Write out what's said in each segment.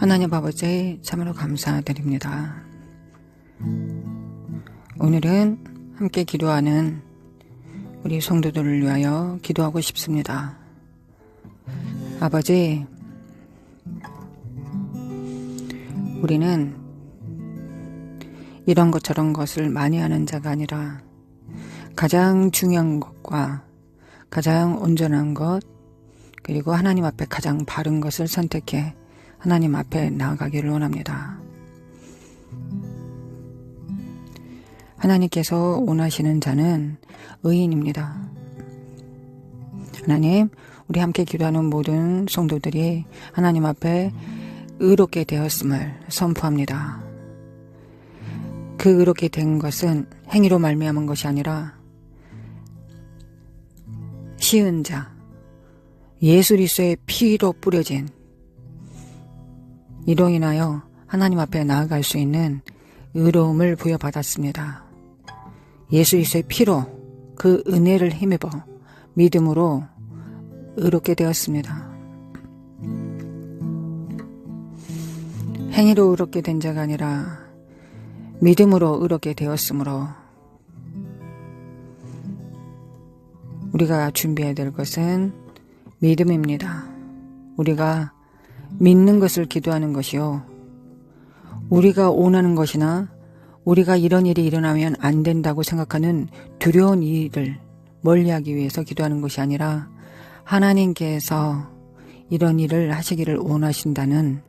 하나님 아버지 참으로 감사드립니다. 오늘은 함께 기도하는 우리 성도들을 위하여 기도하고 싶습니다. 아버지, 우리는 이런 것 저런 것을 많이 하는 자가 아니라 가장 중요한 것과 가장 온전한 것, 그리고 하나님 앞에 가장 바른 것을 선택해 하나님 앞에 나아가기를 원합니다. 하나님께서 원하시는 자는 의인입니다. 하나님, 우리 함께 기도하는 모든 성도들이 하나님 앞에 의롭게 되었음을 선포합니다. 그 의롭게 된 것은 행위로 말미암은 것이 아니라 시은 자, 예수 그리스도의 피로 뿌려진 이로 인하여 하나님 앞에 나아갈 수 있는 의로움을 부여받았습니다. 예수 그리스도의 피로 그 은혜를 힘입어 믿음으로 의롭게 되었습니다. 행위로 의롭게 된 자가 아니라 믿음으로 의롭게 되었으므로 우리가 준비해야 될 것은 믿음입니다. 우리가 믿는 것을 기도하는 것이요, 우리가 원하는 것이나 우리가 이런 일이 일어나면 안 된다고 생각하는 두려운 일을 멀리하기 위해서 기도하는 것이 아니라 하나님께서 이런 일을 하시기를 원하신다는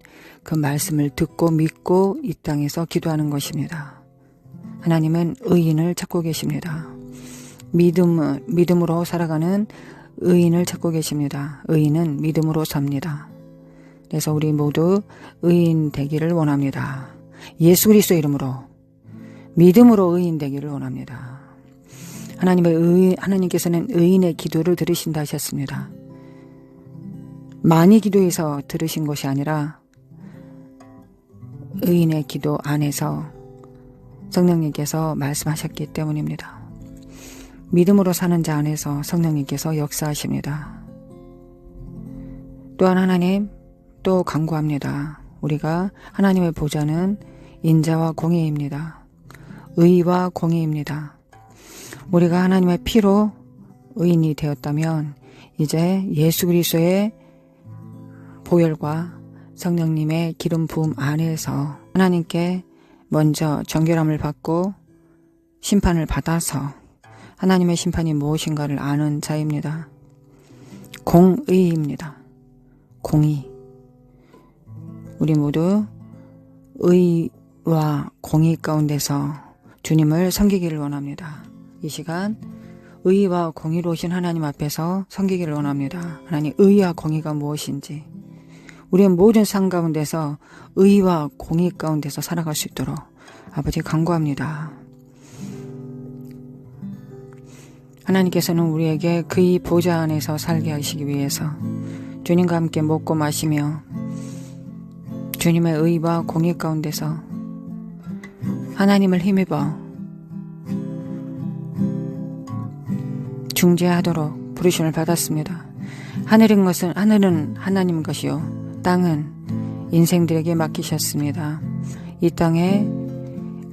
그 말씀을 듣고 믿고 이 땅에서 기도하는 것입니다. 하나님은 의인을 찾고 계십니다. 믿음으로 살아가는 의인을 찾고 계십니다. 의인은 믿음으로 삽니다. 그래서 우리 모두 의인 되기를 원합니다. 예수 그리스도 이름으로 믿음으로 의인 되기를 원합니다. 하나님께서는 의인의 기도를 들으신다 하셨습니다. 많이 기도해서 들으신 것이 아니라 의인의 기도 안에서 성령님께서 말씀하셨기 때문입니다. 믿음으로 사는 자 안에서 성령님께서 역사하십니다. 또한 하나님, 또 간구합니다. 우리가 하나님의 보좌는 인자와 공의입니다. 의와 공의입니다. 우리가 하나님의 피로 의인이 되었다면 이제 예수 그리스도의 보혈과 성령님의 기름 부음 안에서 하나님께 먼저 정결함을 받고 심판을 받아서 하나님의 심판이 무엇인가를 아는 자입니다. 공의입니다. 공의. 우리 모두 의와 공의 가운데서 주님을 섬기기를 원합니다. 이 시간 의와 공의로 오신 하나님 앞에서 섬기기를 원합니다. 하나님, 의와 공의가 무엇인지 우리의 모든 삶 가운데서 의와 공의 가운데서 살아갈 수 있도록 아버지 간구합니다. 하나님께서는 우리에게 그의 보좌 안에서 살게 하시기 위해서 주님과 함께 먹고 마시며 주님의 의와 공의 가운데서 하나님을 힘입어 중재하도록 부르심을 받았습니다. 하늘은 하나님 것이요 땅은 인생들에게 맡기셨습니다. 이 땅에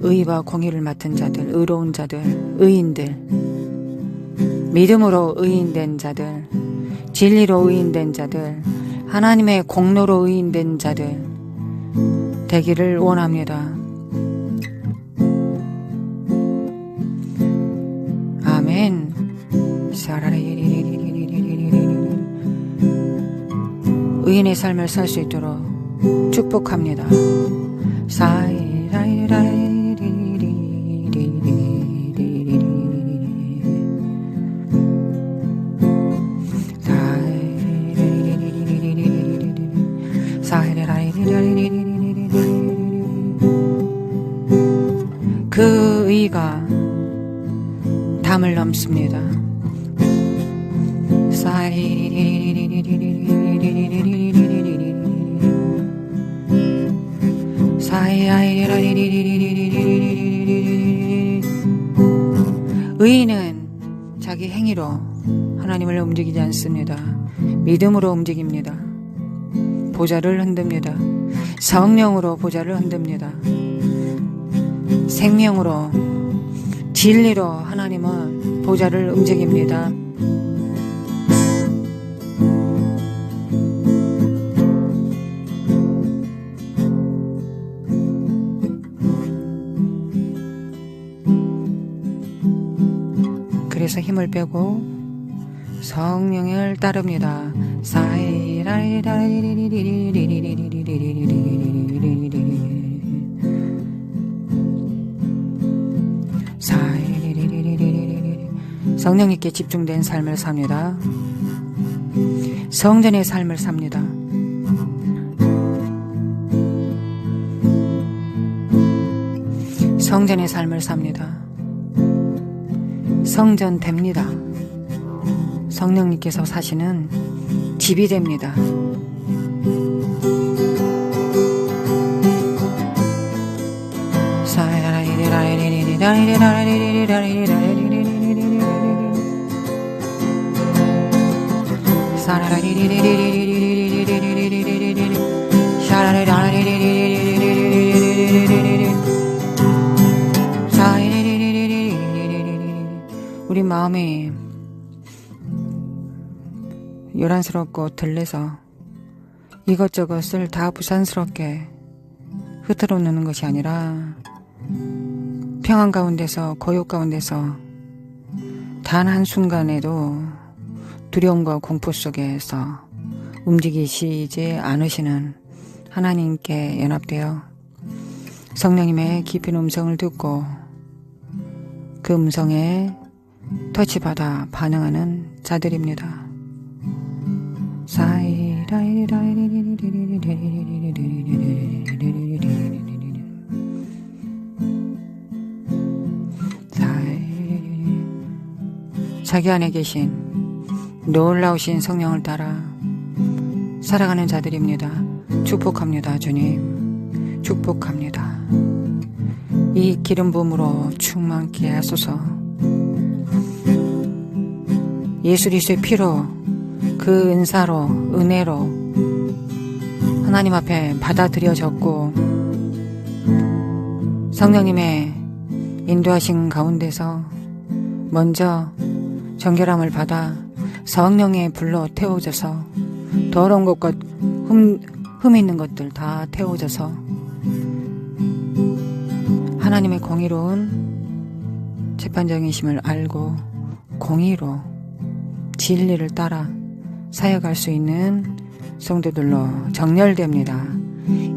의와 공의를 맡은 자들, 의로운 자들, 의인들, 믿음으로 의인된 자들, 진리로 의인된 자들, 하나님의 공로로 의인된 자들 되기를 원합니다. 아멘. 의인의 삶을 살 수 있도록 축복합니다. 그 의가 담을 넘습니다. 의인은 자기 행위로 하나님을 움직이지 않습니다. 믿음으로 움직입니다. 보좌를 흔듭니다. 성령으로 보좌를 흔듭니다. 생명으로 진리로 하나님은 보좌를 움직입니다. 그래서 힘을 빼고 성령을 따릅니다. 성령님께 집중된 삶을 삽니다. 성전의 삶을 삽니다. 성전의 삶을 삽니다. 성전 됩니다. 성령님께서 사시는 집이 됩니다. 우리 마음이 요란스럽고 들레서 이것저것을 다 부산스럽게 흐트러 놓는 것이 아니라 평안 가운데서, 고요 가운데서 단 한순간에도 두려움과 공포 속에서 움직이시지 않으시는 하나님께 연합되어 성령님의 깊은 음성을 듣고 그 음성에 터치받아 반응하는 자들입니다. 자기 안에 계신 놀라우신 성령을 따라 살아가는 자들입니다. 축복합니다. 주님 축복합니다. 이 기름 부음으로 충만케 하소서. 예수 그리스도의 피로 그 은사로 은혜로 하나님 앞에 받아들여졌고 성령님의 인도하신 가운데서 먼저 정결함을 받아 성령의 불로 태워져서 더러운 것과 흠 있는 것들 다 태워져서 하나님의 공의로운 재판장이심을 알고 공의로 진리를 따라 사역할 수 있는 성도들로 정렬됩니다.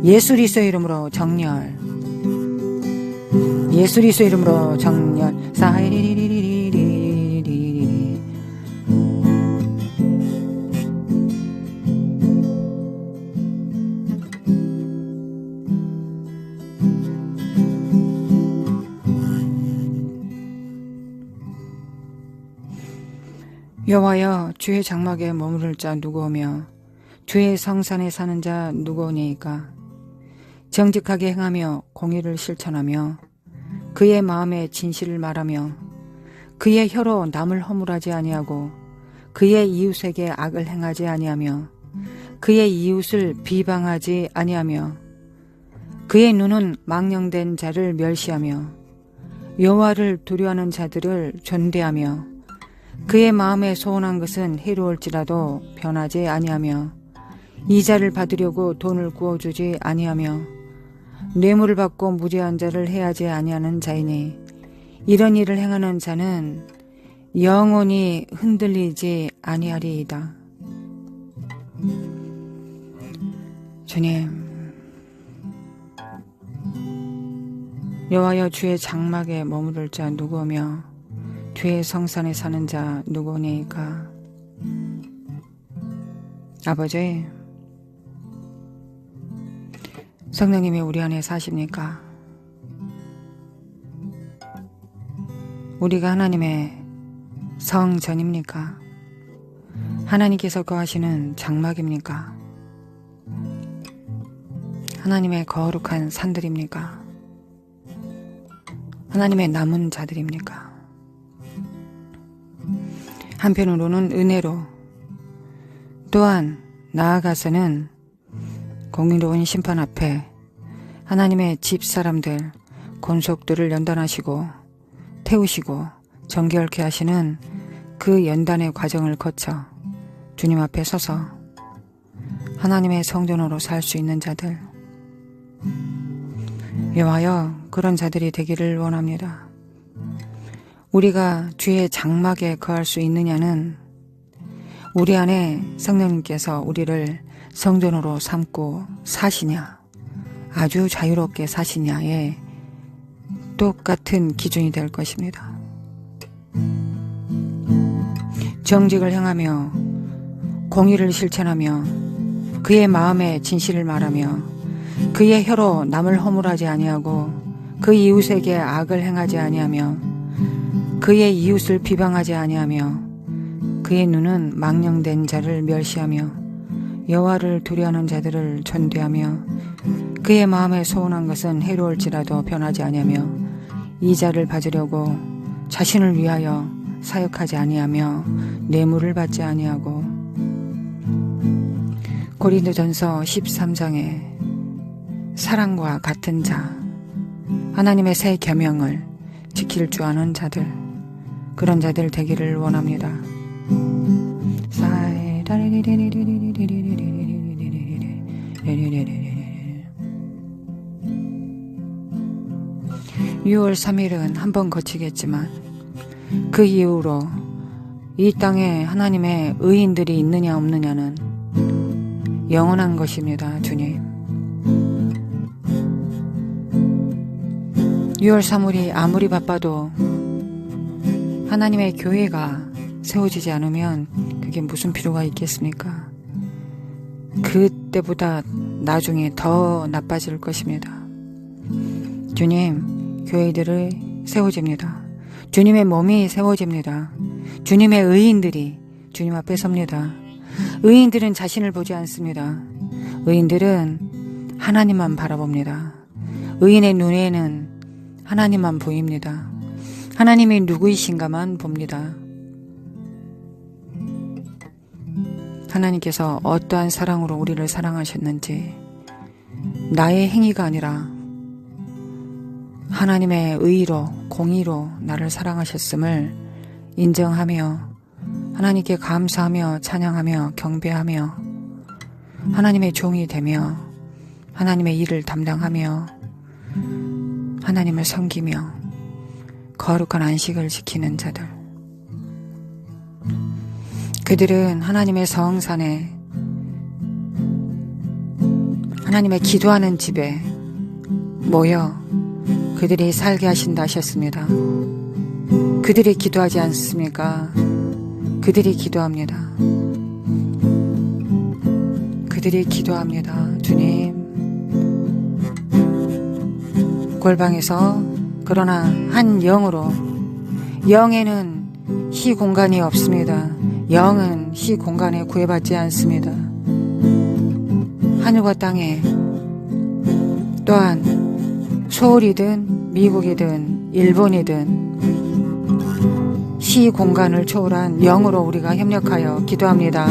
예수 그리스도의 이름으로 정렬. 예수 그리스도의 이름으로 정렬. 여호와여 주의 장막에 머무를 자 누구오며 주의 성산에 사는 자 누구오니이까. 정직하게 행하며 공의를 실천하며 그의 마음에 진실을 말하며 그의 혀로 남을 허물하지 아니하고 그의 이웃에게 악을 행하지 아니하며 그의 이웃을 비방하지 아니하며 그의 눈은 망령된 자를 멸시하며 여호와를 두려워하는 자들을 존대하며 그의 마음에 소원한 것은 해로울지라도 변하지 아니하며 이자를 받으려고 돈을 구워주지 아니하며 뇌물을 받고 무죄한 자를 해하지 아니하는 자이니 이런 일을 행하는 자는 영원히 흔들리지 아니하리이다. 주님, 여호와여 주의 장막에 머무를 자 누구오며 주의 성산에 사는 자 누구니까. 아버지, 성령님이 우리 안에 사십니까? 우리가 하나님의 성전입니까? 하나님께서 거하시는 장막입니까? 하나님의 거룩한 산들입니까? 하나님의 남은 자들입니까? 한편으로는 은혜로, 또한 나아가서는 공의로운 심판 앞에 하나님의 집사람들, 권속들을 연단하시고 태우시고 정결케 하시는 그 연단의 과정을 거쳐 주님 앞에 서서 하나님의 성전으로 살 수 있는 자들, 여호와여, 그런 자들이 되기를 원합니다. 우리가 주의 장막에 거할 수 있느냐는 우리 안에 성령님께서 우리를 성전으로 삼고 사시냐, 아주 자유롭게 사시냐에 똑같은 기준이 될 것입니다. 정직을 행하며 공의를 실천하며 그의 마음에 진실을 말하며 그의 혀로 남을 허물하지 아니하고 그 이웃에게 악을 행하지 아니하며 그의 이웃을 비방하지 아니하며 그의 눈은 망령된 자를 멸시하며 여호와를 두려워하는 자들을 존대하며 그의 마음에 소원한 것은 해로울지라도 변하지 아니하며 이자를 받으려고 자신을 위하여 사역하지 아니하며 뇌물을 받지 아니하고. 고린도전서 13장에 사랑과 같은 자, 하나님의 새 계명을 지킬 줄 아는 자들, 그런 자들 되기를 원합니다. 6월 3일은 한번 거치겠지만 그 이후로 이 땅에 하나님의 의인들이 있느냐 없느냐는 영원한 것입니다. 주님, 6월 3일이 아무리 바빠도 하나님의 교회가 세워지지 않으면 그게 무슨 필요가 있겠습니까? 그때보다 나중에 더 나빠질 것입니다. 주님, 교회들이 세워집니다. 주님의 몸이 세워집니다. 주님의 의인들이 주님 앞에 섭니다. 의인들은 자신을 보지 않습니다. 의인들은 하나님만 바라봅니다. 의인의 눈에는 하나님만 보입니다. 하나님이 누구이신가만 봅니다. 하나님께서 어떠한 사랑으로 우리를 사랑하셨는지, 나의 행위가 아니라 하나님의 의로, 공의로 나를 사랑하셨음을 인정하며 하나님께 감사하며 찬양하며 경배하며 하나님의 종이 되며 하나님의 일을 담당하며 하나님을 섬기며 거룩한 안식을 지키는 자들, 그들은 하나님의 성산에, 하나님의 기도하는 집에 모여 그들이 살게 하신다 하셨습니다. 그들이 기도하지 않습니까? 그들이 기도합니다. 그들이 기도합니다. 주님, 골방에서 그러나 한 영으로, 영에는 시 공간이 없습니다. 영은 시 공간에 구애받지 않습니다. 하늘과 땅에, 또한 서울이든 미국이든 일본이든 시 공간을 초월한 영으로 우리가 협력하여 기도합니다.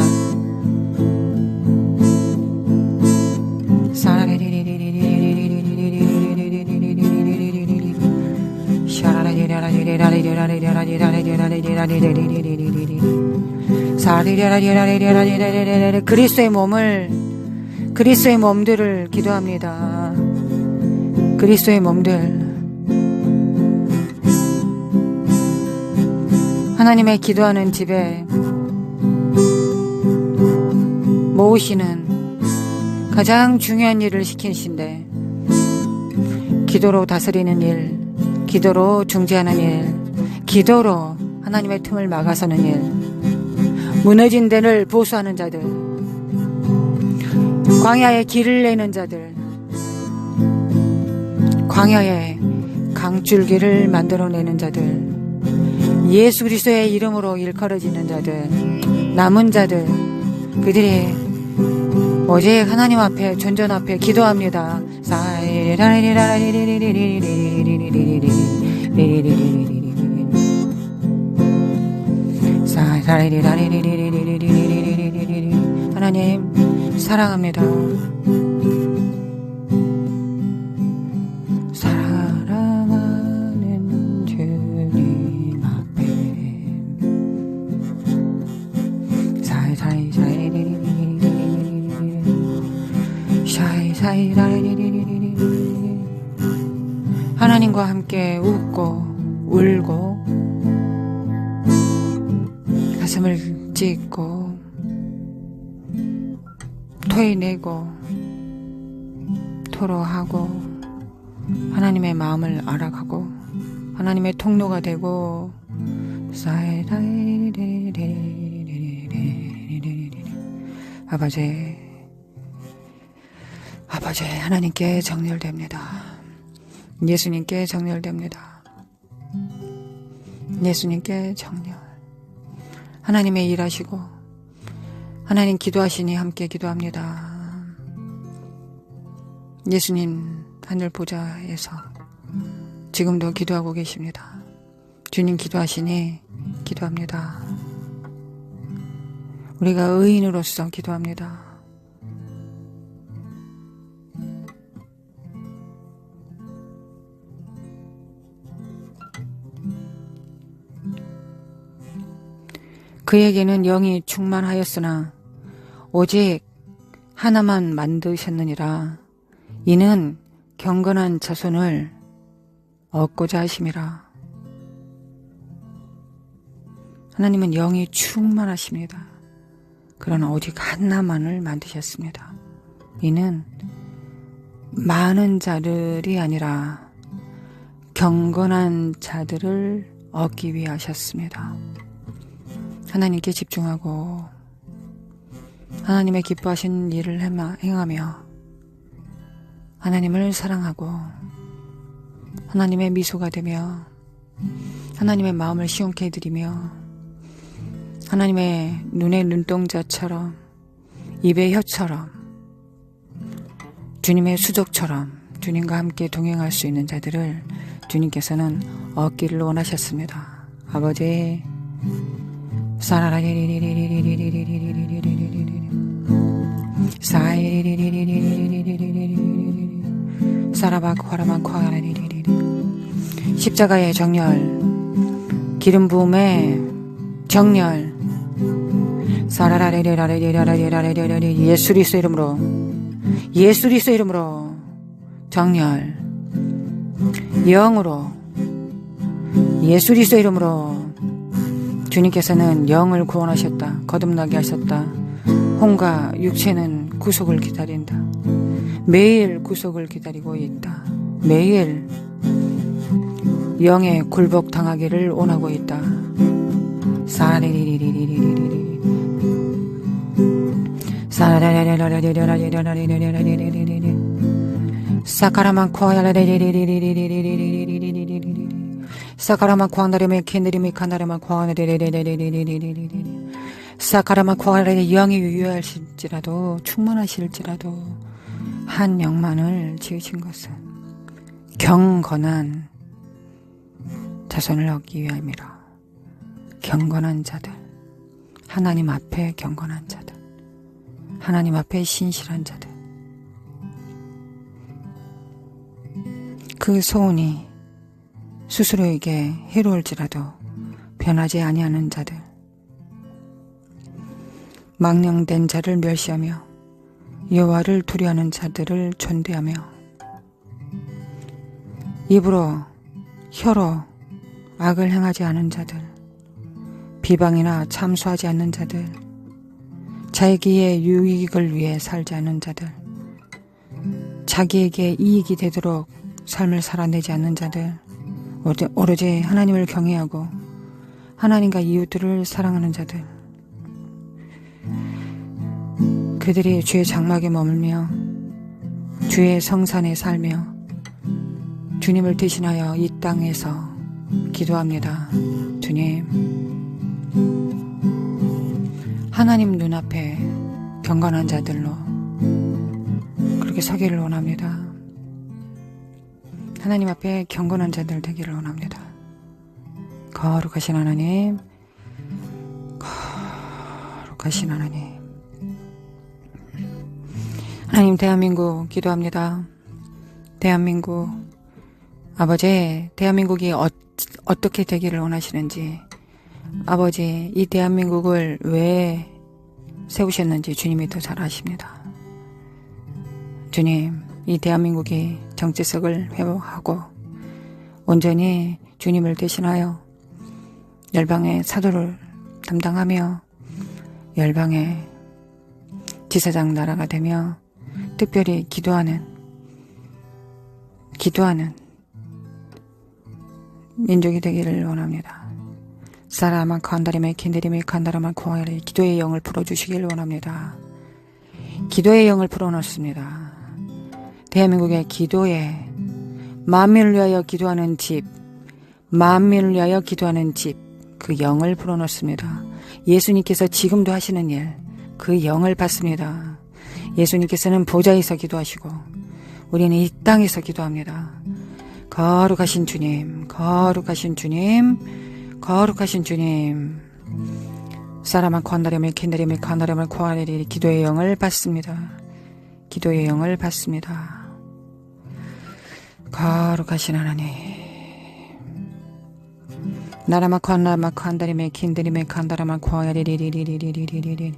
그리스도의 몸을, 그리스도의 몸들을 기도합니다. 그리스도의 몸들, 하나님의 기도하는 집에 모으시는 가장 중요한 일을 시키신데, 기도로 다스리는 일, 기도로 중재하는 일, 기도로 하나님의 틈을 막아서는 일, 무너진 데를 보수하는 자들, 광야에 길을 내는 자들, 광야에 강줄기를 만들어내는 자들, 예수 그리스도의 이름으로 일컬어지는 자들, 남은 자들, 그들이 오직 하나님 앞에, 존전 앞에 기도합니다. 하나님 사랑합니다. 하나님과 함께 웃고 울고 가슴을 찢고 토해내고 토로하고 하나님의 마음을 알아가고 하나님의 통로가 되고 아버지 하나님께 정렬됩니다. 예수님께 정렬됩니다. 예수님께 정렬. 하나님의 일하시고 하나님 기도하시니 함께 기도합니다. 예수님 하늘 보좌에서 지금도 기도하고 계십니다. 주님 기도하시니 기도합니다. 우리가 의인으로서 기도합니다. 그에게는 영이 충만하였으나 오직 하나만 만드셨느니라. 이는 경건한 자손을 얻고자 하심이라. 하나님은 영이 충만하십니다. 그러나 오직 하나만을 만드셨습니다. 이는 많은 자들이 아니라 경건한 자들을 얻기 위해 하셨습니다. 하나님께 집중하고 하나님의 기뻐하신 일을 행하며 하나님을 사랑하고 하나님의 미소가 되며 하나님의 마음을 시원케 해드리며 하나님의 눈의 눈동자처럼 입의 혀처럼 주님의 수족처럼 주님과 함께 동행할 수 있는 자들을 주님께서는 얻기를 원하셨습니다. 아버지 십자가의 정렬, 기름 부음의 정렬, 예수 그리스도 이름으로, 예수 그리스도 이름으로 정렬, 영으로, 예수 그리스도 이름으로. 주님께서는 영을 구원하셨다. 거듭나게 하셨다. 혼과 육체는 구속을 기다린다. 매일 구속을 기다리고 있다. 매일 영의 굴복 당하기를 원하고 있다. 사카라만 사카라마 광나리메 캔드리미 카나라마 광나리레레레레레레레레레레 사카라마 광나리 영이 유효하실지라도 충만하실지라도 한 영만을 지으신 것은 경건한 자손을 얻기 위함이라. 경건한 자들, 하나님 앞에 경건한 자들, 하나님 앞에 신실한 자들, 그 소원이 스스로에게 해로울지라도 변하지 아니하는 자들, 망령된 자를 멸시하며 여호와를 두려워하는 자들을 존대하며 입으로 혀로 악을 행하지 않은 자들, 비방이나 참수하지 않는 자들, 자기의 유익을 위해 살지 않는 자들, 자기에게 이익이 되도록 삶을 살아내지 않는 자들, 오로지 하나님을 경외하고 하나님과 이웃들을 사랑하는 자들, 그들이 주의 장막에 머물며 주의 성산에 살며 주님을 대신하여 이 땅에서 기도합니다. 주님, 하나님 눈앞에 경건한 자들로 그렇게 서기를 원합니다. 하나님 앞에 경건한 자들 되기를 원합니다. 거룩하신 하나님, 거룩하신 하나님, 하나님, 대한민국 기도합니다. 대한민국, 아버지, 대한민국이 어떻게 되기를 원하시는지, 아버지, 이 대한민국을 왜 세우셨는지 주님이 더 잘 아십니다. 주님, 이 대한민국의 정체성을 회복하고 온전히 주님을 대신하여 열방의 사도를 담당하며 열방의 지사장 나라가 되며 특별히 기도하는 민족이 되기를 원합니다. 사라마 칸다리메 킨데리메 칸다라마 코아리 기도의 영을 풀어주시길 원합니다. 기도의 영을 풀어놓습니다. 대한민국의 기도에 만민을 위하여 기도하는 집, 만민을 위하여 기도하는 집, 그 영을 풀어놓습니다. 예수님께서 지금도 하시는 일, 그 영을 받습니다. 예수님께서는 보좌에서 기도하시고 우리는 이 땅에서 기도합니다. 거룩하신 주님, 거룩하신 주님, 거룩하신 주님. 사라만 콘다리메 킨다리메 칸다리메 코아레리 기도의 영을 받습니다. 기도의 영을 받습니다. 거룩하신 하나님. 나라마 콘나마 칸다리메 킨다리메 칸다라마 코아레리리리리리리리리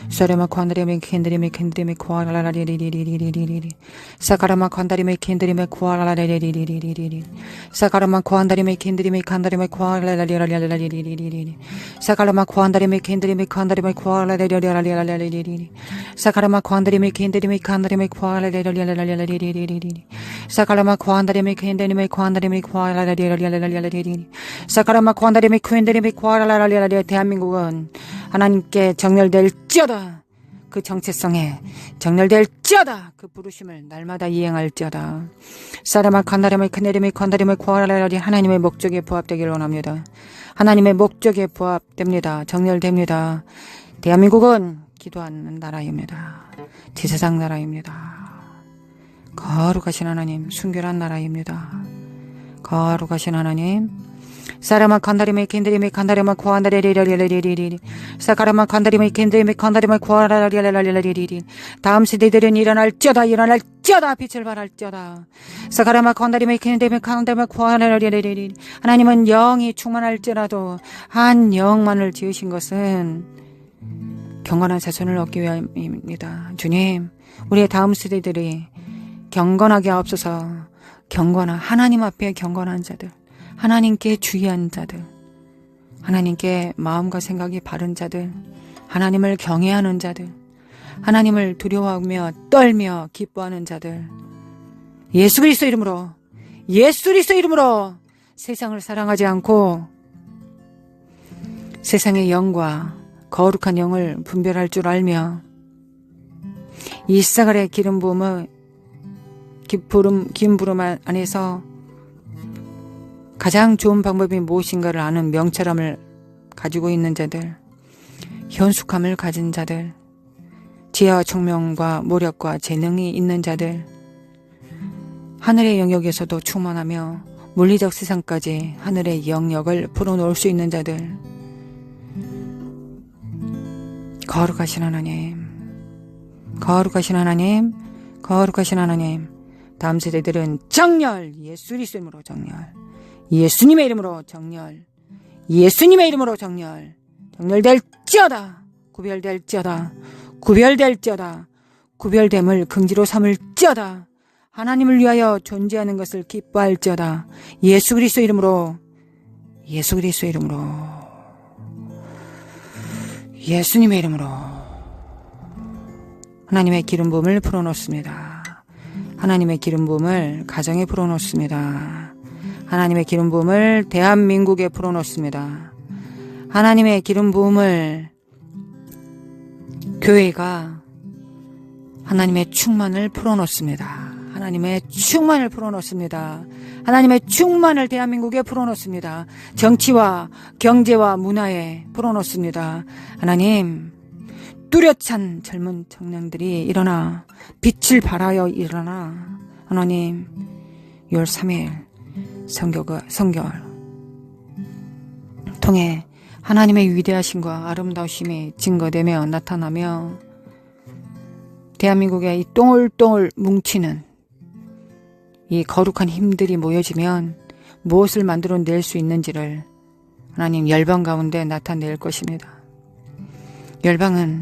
사라마 콘다리메 킨다리메 킨다리메 코아라라리리리리리리 사카라마 콘다리메 킨다리메 코아라라리리리리리 사카라마 콘다리메 킨다리메 칸다리메 코아라라리리리리리 사카라마 콘다리메 킨다리메 칸다리메 코아라라리리리리리 사카라마 콘다리메 킨다리메 칸다리메 코아라라리리리리리 사카라마 콘다리메 킨다리메 칸다리메 코아라라리리리리리 사카라마 콘다리메 퀸다리메 코아라라리리리 대한민국은 하나님께 정렬될지어다. 그 정체성에 정렬될지어다. 그 부르심을 날마다 이행할지어다. 사라마 칸다리메 칸다리메 칸다리메 코아라라리 하나님의 목적에 부합되기를 원합니다. 하나님의 목적에 부합됩니다. 정렬됩니다. 대한민국은 기도하는 나라입니다. 지세상 나라입니다. 거룩하신 하나님, 순결한 나라입니다. 거룩하신 하나님, 사라마 칸다리메 킨다리메 칸다리마 코아라라리리리리리 사카라마 칸다리메 킨다리메 칸다리마 코아라라리리리리 다음 세대들은 일어날지어다 일어날지어다 빛을 발할지어다 사카라마 칸다리메 킨다리메 칸다리마 코아라라리리리 하나님은 영이 충만할지라도 한 영만을 지으신 것은 경건한 자손을 얻기 위함입니다. 주님, 우리의 다음 세대들이 경건하게 하옵소서. 경건한 하나님 앞에 경건한 자들, 하나님께 주의한 자들, 하나님께 마음과 생각이 바른 자들, 하나님을 경외하는 자들, 하나님을 두려워하며 떨며 기뻐하는 자들, 예수 그리스도 이름으로, 예수 그리스도 이름으로 세상을 사랑하지 않고 세상의 영과 거룩한 영을 분별할 줄 알며 이사갈의 기름 부음의 긴 부름 안에서 가장 좋은 방법이 무엇인가를 아는 명철함을 가지고 있는 자들, 현숙함을 가진 자들, 지혜와 총명과 모력과 재능이 있는 자들, 하늘의 영역에서도 충만하며 물리적 세상까지 하늘의 영역을 풀어놓을 수 있는 자들, 거룩하신 하나님, 거룩하신 하나님, 거룩하신 하나님, 다음 세대들은 정렬, 예수 그리스도 이름으로 정렬, 예수님의 이름으로 정렬, 예수님의 이름으로 정렬, 정렬될지어다, 구별될지어다, 구별될지어다, 구별됨을 긍지로 삼을지어다, 하나님을 위하여 존재하는 것을 기뻐할지어다, 예수 그리스도 이름으로, 예수 그리스도 이름으로, 예수님의 이름으로 하나님의 기름 부음을 풀어놓습니다. 하나님의 기름 부음을 가정에 풀어놓습니다. 하나님의 기름 부음을 대한민국에 풀어놓습니다. 하나님의 기름 부음을 교회가 하나님의 충만을 풀어놓습니다. 하나님의 충만을 풀어놓습니다. 하나님의 충만을 대한민국에 풀어놓습니다. 정치와 경제와 문화에 풀어놓습니다. 하나님, 뚜렷한 젊은 청년들이 일어나 빛을 발하여 일어나 하나님 6월 3일 성결 통해 하나님의 위대하심과 아름다우심이 증거되며 나타나며 대한민국의 이 똥울똥울 뭉치는 이 거룩한 힘들이 모여지면 무엇을 만들어낼 수 있는지를 하나님 열방 가운데 나타낼 것입니다. 열방은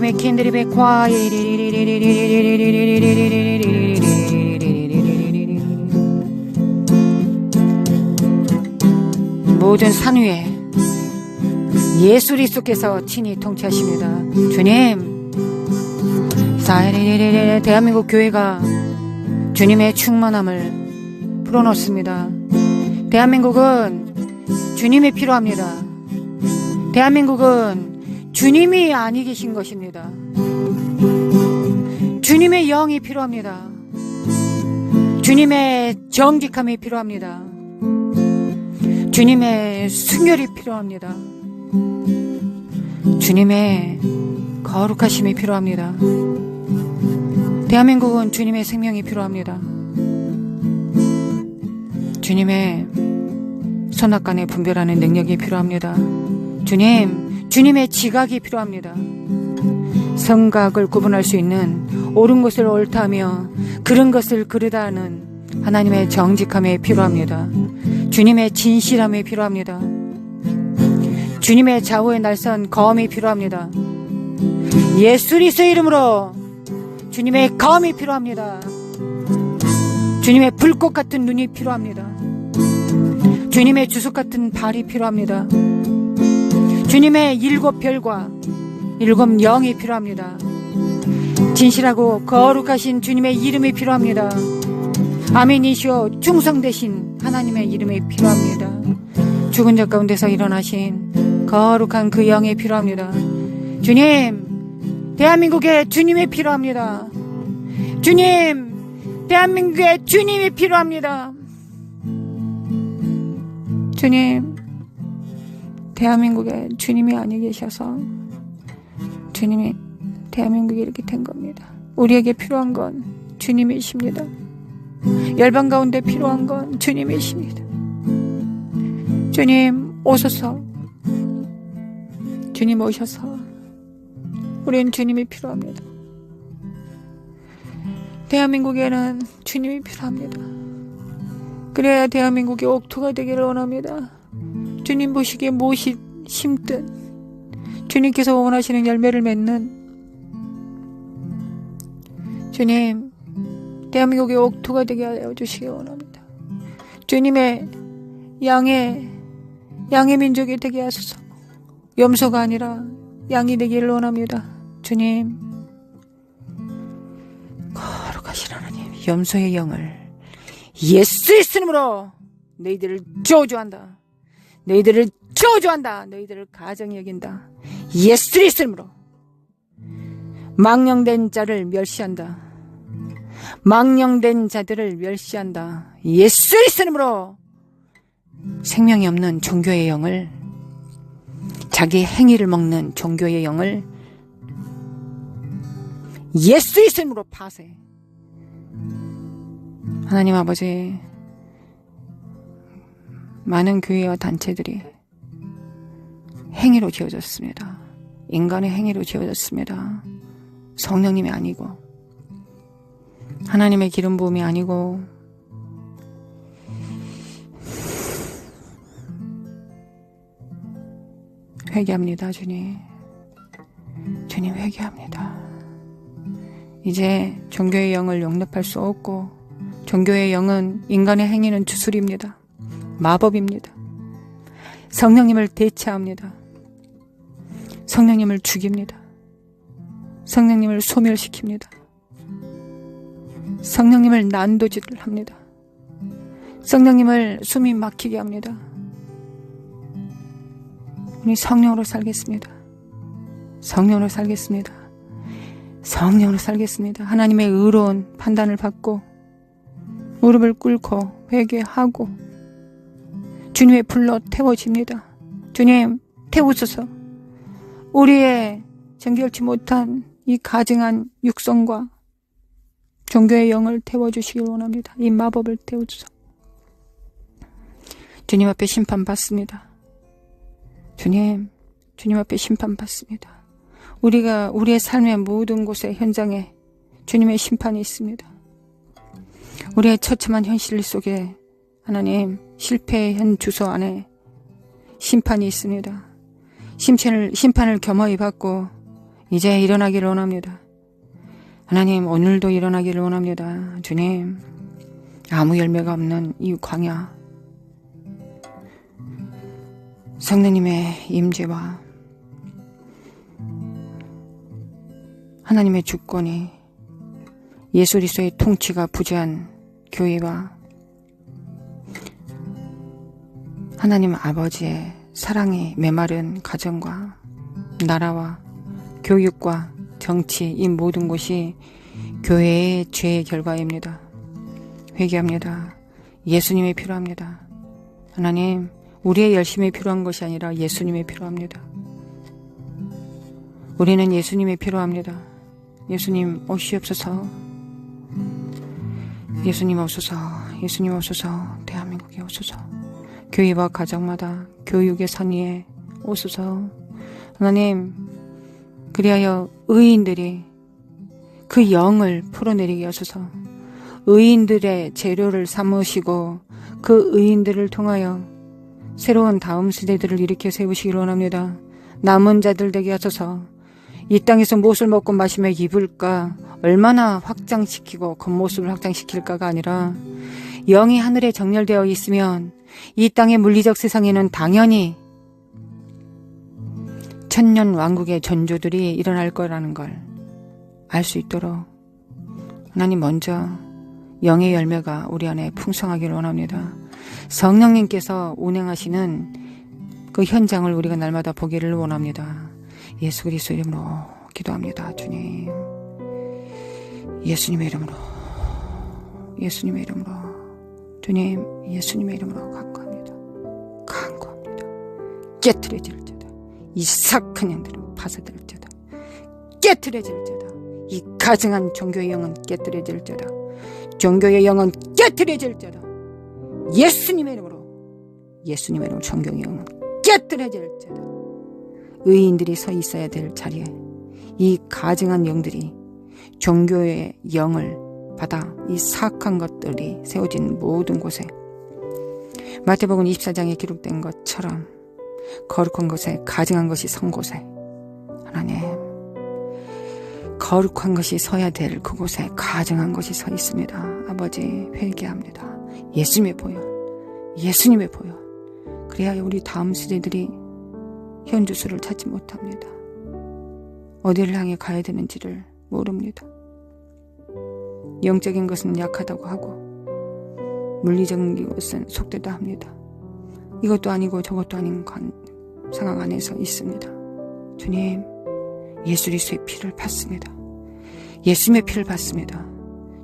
캔드리베 캔드리베 과이 모든 산 위에 예수 그리스도께서 친히 통치하십니다. 주님, 대한민국 교회가 주님의 충만함을 풀어놓습니다. 대한민국은 주님이 필요합니다. 대한민국은 주님이 아니 계신 것입니다. 주님의 영이 필요합니다. 주님의 정직함이 필요합니다. 주님의 순결이 필요합니다. 주님의 거룩하심이 필요합니다. 대한민국은 주님의 생명이 필요합니다. 주님의 선악간에 분별하는 능력이 필요합니다. 주님의 지각이 필요합니다. 성각을 구분할 수 있는 옳은 것을 옳다며 그른 것을 그르다는 하나님의 정직함이 필요합니다. 주님의 진실함이 필요합니다. 주님의 좌우에 날선 검이 필요합니다. 예수 그리스도의 이름으로 주님의 검이 필요합니다. 주님의 불꽃 같은 눈이 필요합니다. 주님의 주석 같은 발이 필요합니다. 주님의 7별과 7영이 필요합니다. 진실하고 거룩하신 주님의 이름이 필요합니다. 아멘이시오 충성되신 하나님의 이름이 필요합니다. 죽은 자 가운데서 일어나신 거룩한 그 영이 필요합니다. 주님, 대한민국에 주님이 필요합니다. 주님, 대한민국에 주님이 필요합니다. 주님, 대한민국에 주님이 아니 계셔서 주님이 대한민국이 이렇게 된 겁니다. 우리에게 필요한 건 주님이십니다. 열방 가운데 필요한 건 주님이십니다. 주님 오셔서, 주님 오셔서 우리는 주님이 필요합니다. 대한민국에는 주님이 필요합니다. 그래야 대한민국이 옥토가 되기를 원합니다. 주님 보시기에 무엇이 심든 주님께서 원하시는 열매를 맺는 주님, 대한민국의 옥토가 되게 하여 주시기 원합니다. 주님의 양의 민족이 되게 하소서. 염소가 아니라 양이 되기를 원합니다. 주님, 거룩하신 하나님, 염소의 영을 예수의 이름으로 너희들을 저주한다. 너희들을 저주한다. 너희들을 가정히 여긴다. 예수의 이름으로 망령된 자를 멸시한다. 망령된 자들을 멸시한다. 예수 그리스도 이름으로 생명이 없는 종교의 영을, 자기 행위를 먹는 종교의 영을 예수 그리스도 이름으로 파쇄. 하나님 아버지, 많은 교회와 단체들이 행위로 지어졌습니다. 인간의 행위로 지어졌습니다. 성령님이 아니고 하나님의 기름 부음이 아니고 회개합니다. 주님 회개합니다. 이제 종교의 영을 용납할 수 없고, 종교의 영은 인간의 행위는 주술입니다. 마법입니다. 성령님을 대체합니다. 성령님을 죽입니다. 성령님을 소멸시킵니다. 성령님을 난도질을 합니다. 성령님을 숨이 막히게 합니다. 우리 성령으로 살겠습니다. 성령으로 살겠습니다. 성령으로 살겠습니다. 하나님의 의로운 판단을 받고 무릎을 꿇고 회개하고 주님의 불로 태워집니다. 주님 태우소서. 우리의 정결치 못한 이 가증한 육성과 종교의 영을 태워주시길 원합니다. 이 마법을 태워주소서. 주님 앞에 심판받습니다. 주님 앞에 심판받습니다. 우리의 삶의 모든 곳에, 현장에 주님의 심판이 있습니다. 우리의 처참한 현실 속에 하나님, 실패의 현 주소 안에 심판이 있습니다. 심판을 겸허히 받고 이제 일어나기를 원합니다. 하나님, 오늘도 일어나기를 원합니다. 주님, 아무 열매가 없는 이 광야, 성령님의 임재와 하나님의 주권이, 예수 그리스도의 통치가 부재한 교회와 하나님 아버지의 사랑이 메마른 가정과 나라와 교육과 정치, 이 모든 것이 교회의 죄의 결과입니다. 회개합니다. 예수님이 필요합니다. 하나님, 우리의 열심이 필요한 것이 아니라 예수님이 필요합니다. 우리는 예수님이 필요합니다. 예수님 오시옵소서. 예수님 오소서. 예수님 오소서. 대한민국에 오소서. 교회와 가정마다 교육의 선의에 오소서. 하나님, 그리하여 의인들이 그 영을 풀어내리게 하소서. 의인들의 재료를 삼으시고 그 의인들을 통하여 새로운 다음 세대들을 일으켜 세우시길 원합니다. 남은 자들 되게 하소서. 이 땅에서 무엇을 먹고 마시며 입을까, 얼마나 확장시키고 겉모습을 확장시킬까가 아니라 영이 하늘에 정렬되어 있으면 이 땅의 물리적 세상에는 당연히 천년 왕국의 전조들이 일어날 거라는 걸 알 수 있도록 하나님, 먼저 영의 열매가 우리 안에 풍성하기를 원합니다. 성령님께서 운행하시는 그 현장을 우리가 날마다 보기를 원합니다. 예수 그리스도 이름으로 기도합니다. 주님, 예수님의 이름으로, 예수님의 이름으로, 주님, 예수님의 이름으로 간구합니다. 깨트려질지어다. 이 사악한 영들은 파쇄될지어다. 깨트려질지어다. 이 가증한 종교의 영은 깨트려질지어다. 종교의 영은 깨트려질지어다. 예수님의 이름으로, 예수님의 이름으로 종교의 영은 깨트려질지어다. 의인들이 서 있어야 될 자리에 이 가증한 영들이 종교의 영을 받아 이 사악한 것들이 세워진 모든 곳에, 마태복음 24장에 기록된 것처럼 거룩한 곳에, 가증한 것이 선 곳에, 하나님, 거룩한 것이 서야 될 그곳에 가증한 것이 서 있습니다. 아버지, 회개합니다. 예수님의 보혈, 예수님의 보혈. 그래야 우리 다음 세대들이 현주소를 찾지 못합니다. 어디를 향해 가야 되는지를 모릅니다. 영적인 것은 약하다고 하고 물리적인 것은 속되다 합니다. 이것도 아니고 저것도 아닌 상황 안에서 있습니다. 주님, 예수 그리스도의 피를 받습니다. 예수님의 피를 받습니다.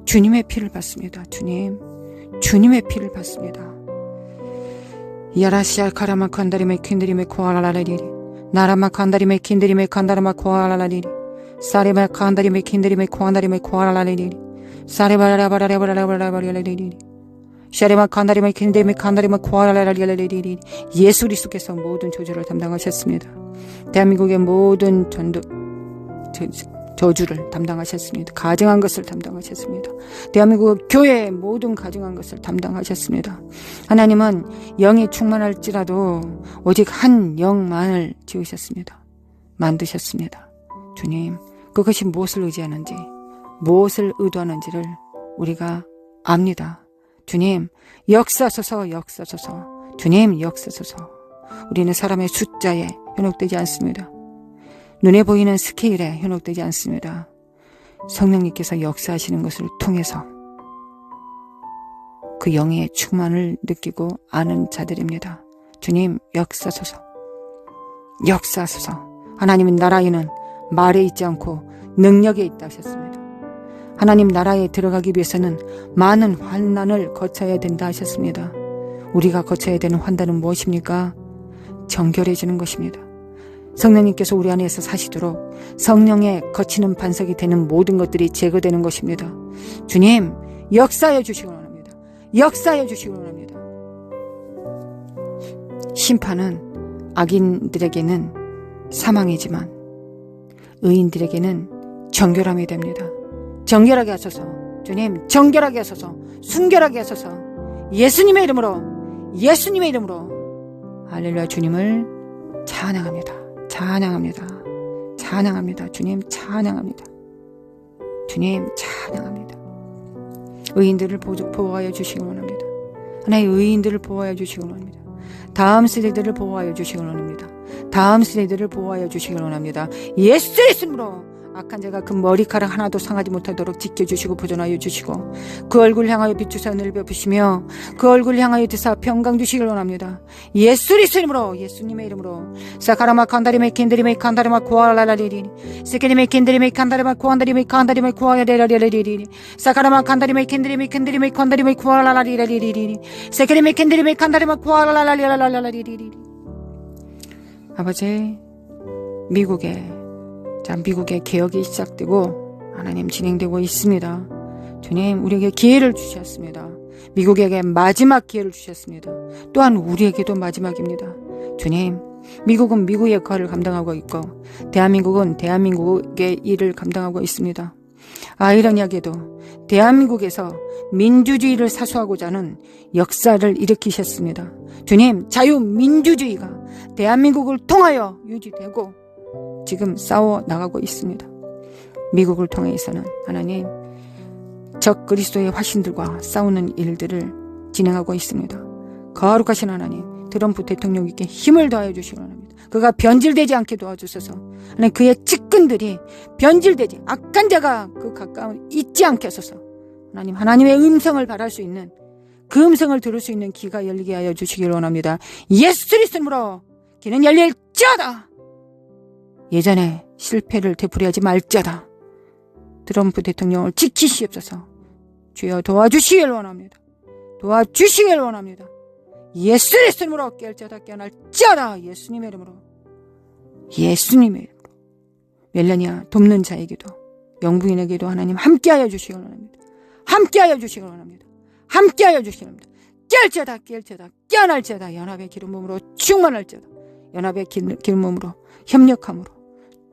주님의 피를 받습니다. 주님의 피를 받습니다. 야라시알 카라마 칸다리메 킨드리메 코알라라리리 나라마 칸다리메 킨드리메 칸다라마 코알라라리리 사레바 칸다리메 킨드리메 코알라리메 코알라라리리 사레바라바라바라바라바라바라리리 샤레마 칸다리메 킨드리메 칸다리메 코알라라리리 예수 그리스도께서 모든 저주를 담당하셨습니다. 대한민국의 모든 저주를 담당하셨습니다. 가증한 것을 담당하셨습니다. 대한민국 교회의 모든 가증한 것을 담당하셨습니다. 하나님은 영이 충만할지라도 오직 한 영만을 지으셨습니다. 만드셨습니다. 주님, 그것이 무엇을 의지하는지, 무엇을 의도하는지를 우리가 압니다. 주님, 역사소서. 주님, 역사소서. 우리는 사람의 숫자에 현혹되지 않습니다. 눈에 보이는 스케일에 현혹되지 않습니다. 성령님께서 역사하시는 것을 통해서 그 영의 충만을 느끼고 아는 자들입니다. 주님, 역사소서. 하나님의 나라에는 말에 있지 않고 능력에 있다 하셨습니다. 하나님 나라에 들어가기 위해서는 많은 환난을 거쳐야 된다 하셨습니다. 우리가 거쳐야 되는 환난은 무엇입니까? 정결해지는 것입니다. 성령님께서 우리 안에서 사시도록 성령의 거치는 반석이 되는 모든 것들이 제거되는 것입니다. 주님, 역사해 주시기 원합니다. 심판은 악인들에게는 사망이지만 의인들에게는 정결함이 됩니다. 정결하게 하소서. 주님, 정결하게 하소서. 순결하게 하소서. 예수님의 이름으로 할렐루야. 주님을 찬양합니다. 주님 찬양합니다. 의인들을 보호하여 주시기 원합니다. 하나의 의인들을 보호하여 주시기 원합니다. 다음 세대들을 보호하여 주시기 원합니다. 예수의 이름으로 악한 자가 그 머리카락 하나도 상하지 못하도록 지켜주시고 보존하여 주시고 그 얼굴 향하여 비추사 은혜를 베푸시며 그 얼굴 향하여 드사 평강 주시길 원합니다. 예수님의 이름으로 사카라마 칸다리메 킨드리메 칸다리마 코알라라리리 세케리메 킨드리메 칸다리마 코안다리메 칸다리메 코알라라리리 사카라마 칸다리메 킨드리메 칸다리메 코알라라리리 세케리메 킨드리메 칸다리마 코알라라리리. 아버지, 미국의 개혁이 시작되고 하나님 진행되고 있습니다. 주님, 우리에게 기회를 주셨습니다. 미국에게 마지막 기회를 주셨습니다. 또한 우리에게도 마지막입니다. 주님, 미국은 미국의 역할을 감당하고 있고 대한민국은 대한민국의 일을 감당하고 있습니다. 아이러니하게도 대한민국에서 민주주의를 사수하고자 하는 역사를 일으키셨습니다. 주님, 자유민주주의가 대한민국을 통하여 유지되고 지금 싸워 나가고 있습니다. 미국을 통해서는 하나님 적 그리스도의 화신들과 싸우는 일들을 진행하고 있습니다. 거룩하신 하나님, 트럼프 대통령에게 힘을 더하여 주시기 바랍니다. 그가 변질되지 않게 도와주셔서 하나님 그의 측근들이 변질되지 악한 자가 그 가까운 있지 않게 하소서. 하나님의 음성을 바랄 수 있는 그 음성을 들을 수 있는 귀가 열리게 하여 주시기를 원합니다. 예수 그리스도로 귀는 열릴지어다. 예전에 실패를 되풀이하지 말자다. 트럼프 대통령을 지키시옵소서. 주여 도와주시길 원합니다. 예수의 이름으로 깨어날지어다. 예수님의 이름으로. 멜라니아 돕는 자에게도 영부인에게도 하나님 함께하여 주시길 원합니다. 깨어날지어다. 연합의 기름 몸으로 충만할지어다. 연합의 기름 몸으로 협력함으로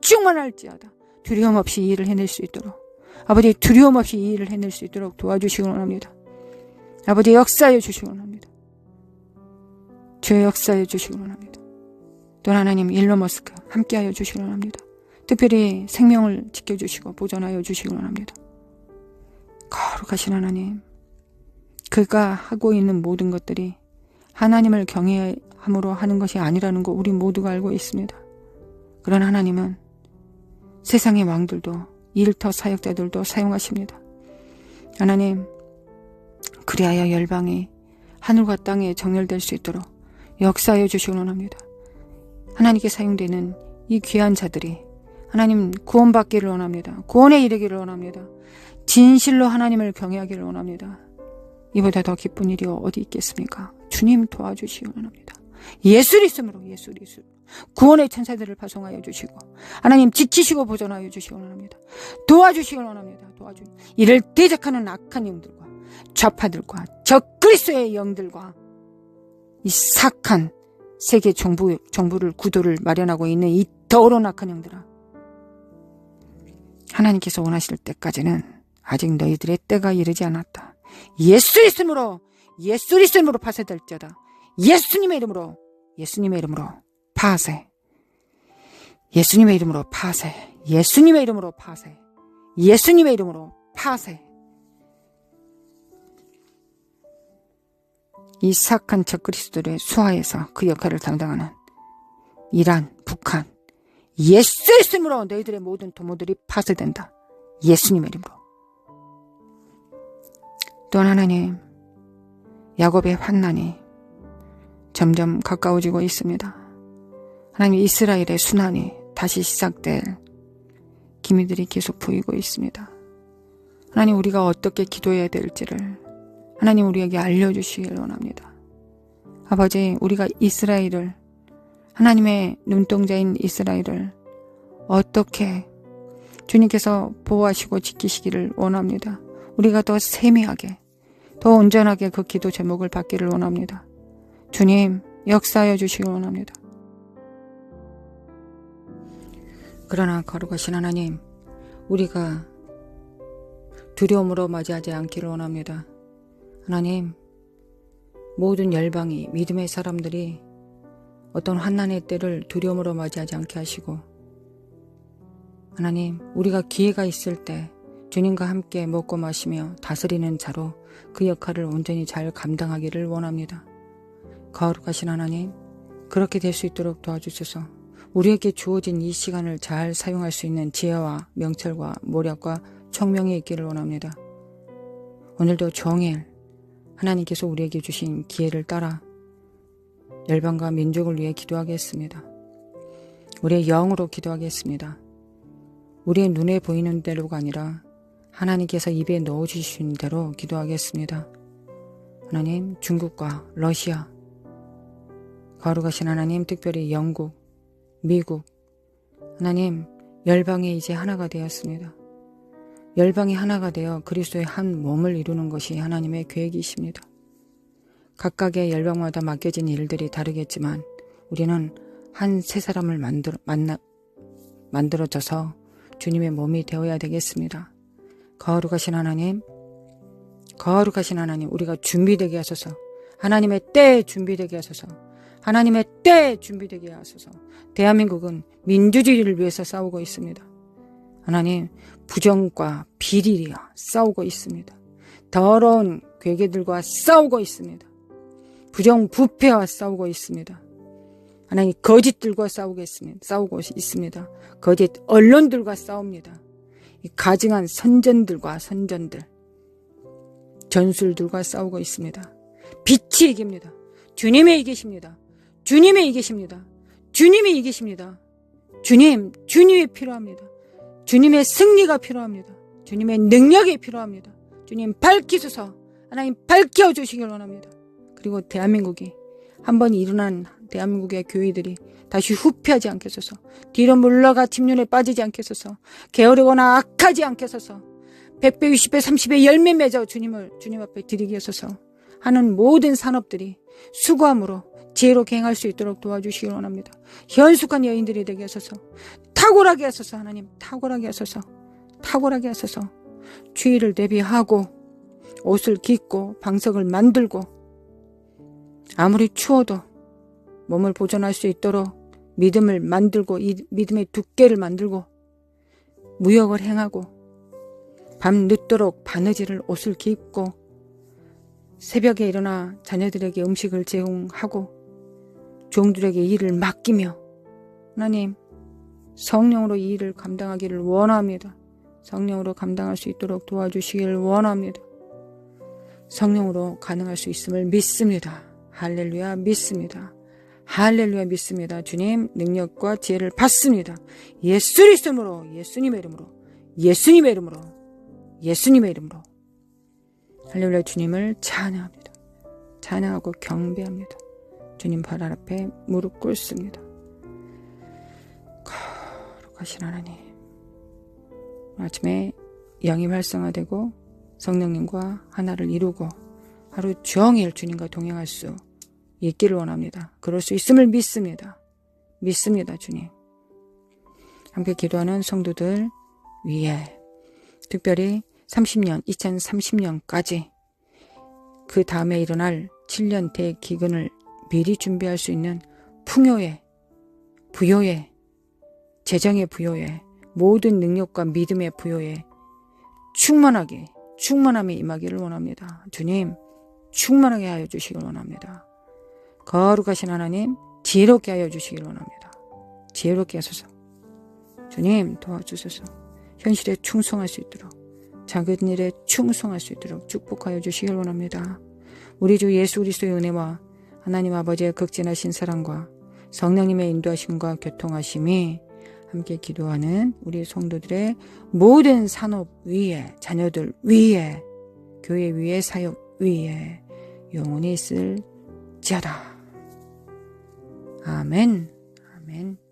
충만할지어다. 두려움 없이 이 일을 해낼 수 있도록 도와주시기 원합니다. 아버지, 역사해 주시기 원합니다. 주의 역사해 주시기 원합니다. 또 하나님, 일론 머스크 함께하여 주시기 원합니다. 특별히 생명을 지켜주시고 보존하여 주시기 원합니다. 거룩하신 하나님, 그가 하고 있는 모든 것들이 하나님을 경외함으로 하는 것이 아니라는 거 우리 모두가 알고 있습니다. 그러나 하나님은 세상의 왕들도 일터 사역자들도 사용하십니다. 하나님, 그리하여 열방이 하늘과 땅에 정렬될 수 있도록 역사하여 주시기 원합니다. 하나님께 사용되는 이 귀한 자들이 하나님 구원받기를 원합니다. 구원에 이르기를 원합니다. 진실로 하나님을 경외하기를 원합니다. 이보다 더 기쁜 일이 어디 있겠습니까? 주님 도와주시기 원합니다. 예수 그리스도로 예수 그리스도 구원의 천사들을 파송하여 주시고 하나님 지키시고 보존하여 주시기 원합니다. 도와주시기 원합니다. 이를 대적하는 악한 영들과 좌파들과 적그리스도의 영들과 이 사악한 세계 정부를 구도를 마련하고 있는 이 더러운 악한 영들아, 하나님께서 원하실 때까지는 아직 너희들의 때가 이르지 않았다. 예수 그리스도로 파쇄될지어다. 예수님의 이름으로 파쇄. 예수님의 이름으로 파쇄. 예수님의 이름으로 파쇄. 예수님의 이름으로 파쇄. 이 사악한 적그리스도들의 수하에서 그 역할을 담당하는 이란, 북한, 예수 이름으로 너희들의 모든 도모들이 파쇄된다. 예수님의 이름으로. 또한 하나님, 야곱의 환난이 점점 가까워지고 있습니다. 하나님, 이스라엘의 순환이 다시 시작될 기미들이 계속 보이고 있습니다. 하나님, 우리가 어떻게 기도해야 될지를 하나님 우리에게 알려주시길 원합니다. 아버지, 우리가 이스라엘을, 하나님의 눈동자인 이스라엘을 어떻게 주님께서 보호하시고 지키시기를 원합니다. 우리가 더 세미하게, 더 온전하게 그 기도 제목을 받기를 원합니다. 주님, 역사하여 주시길 원합니다. 그러나 거룩하신 하나님, 우리가 두려움으로 맞이하지 않기를 원합니다. 하나님, 모든 열방이, 믿음의 사람들이 어떤 환난의 때를 두려움으로 맞이하지 않게 하시고, 하나님, 우리가 기회가 있을 때 주님과 함께 먹고 마시며 다스리는 자로 그 역할을 온전히 잘 감당하기를 원합니다. 거룩하신 하나님, 그렇게 될 수 있도록 도와주셔서 우리에게 주어진 이 시간을 잘 사용할 수 있는 지혜와 명철과 모략과 총명이 있기를 원합니다. 오늘도 종일 하나님께서 우리에게 주신 기회를 따라 열방과 민족을 위해 기도하겠습니다. 우리의 영으로 기도하겠습니다. 우리의 눈에 보이는 대로가 아니라 하나님께서 입에 넣어주신 대로 기도하겠습니다. 하나님, 중국과 러시아, 거룩하신 하나님, 특별히 영국, 미국, 하나님, 열방이 이제 하나가 되었습니다. 열방이 하나가 되어 그리스도의 한 몸을 이루는 것이 하나님의 계획이십니다. 각각의 열방마다 맡겨진 일들이 다르겠지만 우리는 한 세 사람을 만들어져서 주님의 몸이 되어야 되겠습니다. 거룩하신 하나님, 우리가 준비되게 하소서. 하나님의 때에 준비되게 하소서. 하나님의 때에 준비되게 하소서. 대한민국은 민주주의를 위해서 싸우고 있습니다. 하나님, 부정과 비리와 싸우고 있습니다. 더러운 괴계들과 싸우고 있습니다. 부정부패와 싸우고 있습니다. 하나님, 거짓들과 싸우고 있습니다. 거짓 언론들과 싸웁니다. 이 가증한 선전들과 선전들, 전술들과 싸우고 있습니다. 빛이 이깁니다. 주님이 이기십니다. 주님이 이기십니다. 주님이 이기십니다. 주님이 필요합니다. 주님의 승리가 필요합니다. 주님의 능력이 필요합니다. 주님 밝히소서. 하나님 밝혀주시길 원합니다. 그리고 대한민국이 한번 일어난 대한민국의 교회들이 다시 후퇴하지 않게 해소서. 뒤로 물러가 침륜에 빠지지 않게 해소서. 게으르거나 악하지 않게 해소서. 100배, 20배, 30배 열매 맺어 주님 앞에 드리게 해소서. 하는 모든 산업들이 수고함으로 지혜롭게 행할 수 있도록 도와주시길 원합니다. 현숙한 여인들이 되게 하소서. 탁월하게 하소서. 하나님 탁월하게 하소서. 탁월하게 하소서. 주의를 대비하고 옷을 깃고 방석을 만들고 아무리 추워도 몸을 보존할 수 있도록 믿음을 만들고 이 믿음의 두께를 만들고 무역을 행하고 밤 늦도록 바느질을 옷을 깃고 새벽에 일어나 자녀들에게 음식을 제공하고 종들에게 일을 맡기며 하나님 성령으로 이 일을 감당하기를 원합니다. 성령으로 감당할 수 있도록 도와주시기를 원합니다. 성령으로 가능할 수 있음을 믿습니다. 할렐루야 믿습니다. 할렐루야 믿습니다. 주님 능력과 지혜를 받습니다. 예수 그리스도로 예수님의 이름으로 예수님의 이름으로 예수님의 이름으로 할렐루야 주님을 찬양합니다. 찬양하고 경배합니다. 주님 발 앞에 무릎 꿇습니다. 거룩하신 하나님 아침에 영이 활성화되고 성령님과 하나를 이루고 하루 종일 주님과 동행할 수 있기를 원합니다. 그럴 수 있음을 믿습니다. 믿습니다. 주님. 함께 기도하는 성도들 위에 특별히 2030년까지 그 다음에 일어날 7년 대기근을 미리 준비할 수 있는 풍요의 부요의 재정의 부요의 모든 능력과 믿음의 부요의 충만함이 임하기를 원합니다. 주님 충만하게 하여 주시길 원합니다. 거룩하신 하나님 지혜롭게 하여 주시길 원합니다. 지혜롭게 하소서. 주님 도와주소서. 현실에 충성할 수 있도록 작은 일에 충성할 수 있도록 축복하여 주시길 원합니다. 우리 주 예수 그리스도의 은혜와 하나님 아버지의 극진하신 사랑과 성령님의 인도하심과 교통하심이 함께 기도하는 우리 성도들의 모든 산업 위에 자녀들 위에 교회 위에 사역 위에 영원히 있을지어다. 아멘. 아멘.